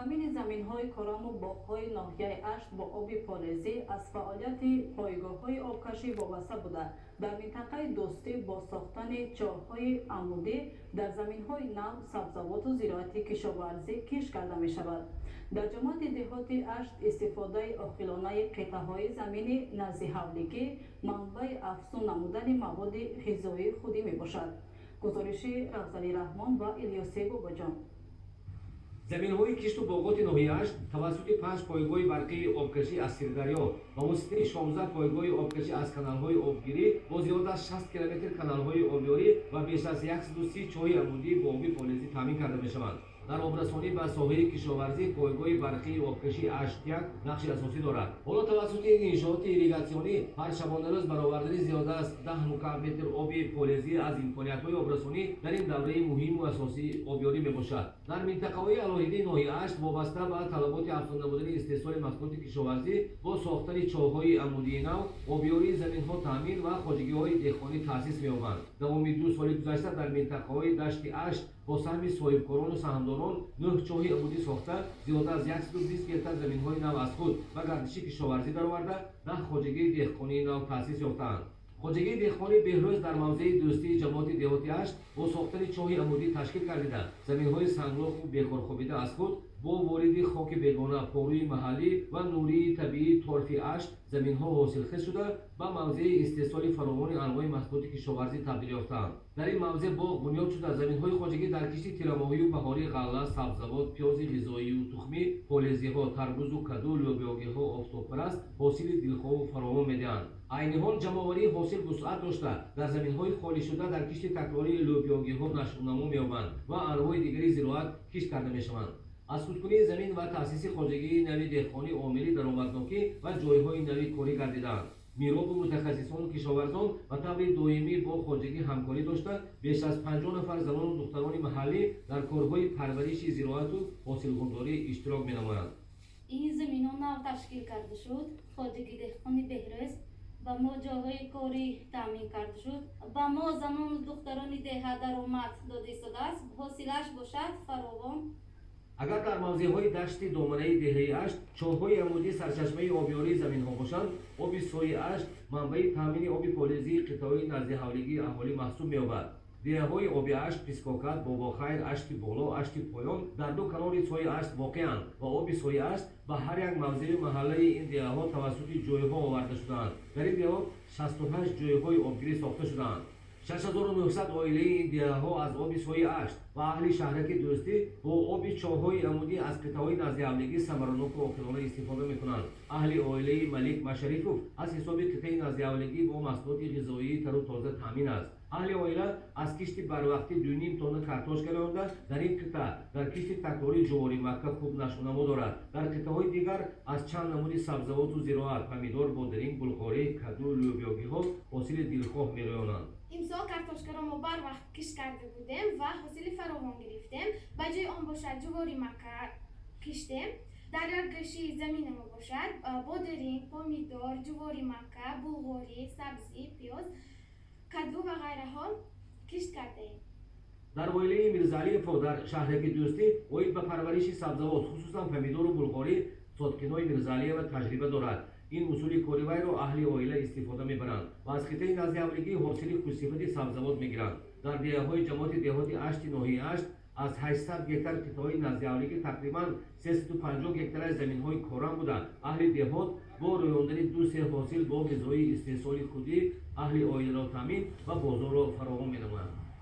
تامین زمین‌های کرم و باغ‌های ناحیه اشت با آب فلزی از فعالیت پایگاه‌های آبکشی وابسته بوده در منطقه دوستی با ساختن چاه‌های عمودی در زمین‌های نو، سبزیجات و زراعتی کشاورزی کش کرده می‌شود. در جماعت دهاتی اشت استفاده عاقلانه قطعه‌های زمینی نزد حولگی منبع افزون نمودن مواد غذایی خودی میباشد. گزارش رفزلی رحمان و الیاس باباجان. زمین‌های کشت و باغات ناحیه‌اش توسط 5 پایگاه برقی آبکشی از سیردریا و واسطه 16 پایگاه آبکشی از کانال‌های آبگیری با زیاد از 60 کیلومتر کانال‌های آبیاری و بیش از 130 چاه عمودی با آب فلزی تامین کرده می‌شوند. در آبرسانی به ساحه کشاورزی پایگاه برقی آبکشی اشتیک نقش اساسی دارد. حالا توسط این انشاءات ایریگاسیونی هر شبانه روز برآوردن زیاده از 10 مکعب متر آب فلزی از امکانیت‌های آبرسانی در این دوره مهم و اساسی آبیاری میباشد. در منطقه‌های علاهیده ناحیه اشت وابسته به طلبات افزون نمودن استحصال محصولات کشاورزی با ساختن چاه‌های عمودی نو، آبیاری زمین‌ها تامین و خواجگی‌های دهقانی تأسیس می‌یابند. دوام 2 سال گذشته در منطقه‌های دشت اشت با سهم صاحبکاران و سهامداران 9 چاه عمودی ساخته زیاده از 120 گرفتن زمین‌های نو از خود و گردشی کشاورزی درآورده 10 خواجگی دهقانی نو تأسیس یافته‌اند. خواجگی دهقانی بهروز در موضع دوستی جماعت دهاتی اشت با ساختن چاه عمودی تشکیل گردیده زمین‌های سنگلاخ و بیکار خوابیده از خود با وارد خاک بیگانه، پاروی محلی و نوری طبیعی طرف اشت زمین‌ها حاصلخیز شده به موضع استحصال فراوان انواع محصولات کشاورزی تبدیل یافته‌اند. در این موضع باغ بنیاد شده زمین‌های خواجگی در کشت تیره‌ماهی و بهاری غله، سبزیجات، پیاز غذایی و تخمی، پالزی‌ها، تربوز و کدو، لوبیاگی‌ها آفتابپرست حاصل دلخواه و فراوان می‌دهند. عین حال جمع‌آوری حاصل وسعت داشته در زمین‌های خالی شده در کشت تکراری لوبیاگی‌ها نشوونما می‌یابند و انواع دیگری زراعت کشت کرده می‌شوند. از خودکنی زمین و تأسیس خواجگی نوی دهقانی عاملی درآمدناکی و جایهای نوی کاری گردیدند. میراب و متخصصان و کشاورزان و طور دائمی با خواجگی همکاری داشته بیش از 50 نفر زنان و دختران محلی در کارهای پرورش زراعت و حاصلخورداری اشتراک می‌نمایند. این زمین‌ها نو تشکیل کرده شد. خواجگی دهقانی بهروز با ما جاهای کاری تامین کرده شد. با ما زنان و دختران دهه درآمد داده شده است. حاصلش باشد فراوان. اگر در موضع‌های دشت دامنه دهه اشت چاه‌های عمودی سرچشمه آبیاری زمین‌ها باشند، آب سوی اشت منبع تامین آب فلزی قطعه‌های نزد حولگی اهالی محسوب می‌یابد. دهه‌های آب اشت، پیسکاکت، باباخیر، اشت بالا، اشت پایان در دو کانال سوی اشت واقع‌اند و آب سوی اشت به هر یک موضع محله این دهه‌ها توسط جایها آورده شده‌اند. در این دهه‌ها 68 جایهای آبگیری ساخته شده‌اند. 6900 عائله این دهه‌ها از آب سوی اشت و اهل شهرک دوستی با آب چاه‌های عمودی از قطعه‌های نزد حولگی ثمرناک و عاقلانه استفاده می‌کنند. اهل عائله ملک مشریفوف از حساب قطعه نزد حولگی با محصولات غذایی تر و تازه تامین است. اهل عائله از کشت بروقتی 2.5 تن کارتوش گرفته در این قطعه در کشت تکراری جواری مکه خوب نشونما دارد. در قطعه‌های دیگر از چند نمود سبزیجات و زراعت پمیدور، بادرینگ، بلغاری، کدو، لوبیاگی‌ها حاصل دلخواه می‌رویانند. امسال کارتوشکا را ما بر وقت کشت کرده بودیم و حاصل فراوان گرفتیم. به جای آن باشد جواری مکه کشتیم. در گشی زمین ما باشد بادرینگ، پمیدور، جواری مکه، بلغاری، سبزی، پیاز، کدو و غیره ها کشت کردیم. در عائله میرزعلی در شهرک دوستی اوید به پرورش سبزیجات خصوصا پمیدور و بلغاری ساتکینای میرزعلی و تجربه دارد. این اصول کاری وی را اهل عائله استفاده میبرند و از قطعه نزد حولگی حاصل خوش‌صفت سبزیجات میگیرند. در دهه‌های جماعت دهاتی اشت ناحیه اشت از 800 گکتار قطعه‌های نزد حولگی تقریبا 350 گکتار از زمین‌های کارم بودند. اهل دهات با رویاندن دو سه حاصل با غذای استحصال خودی اهل عائله را تامین و بازار را فراهم می‌نمایند.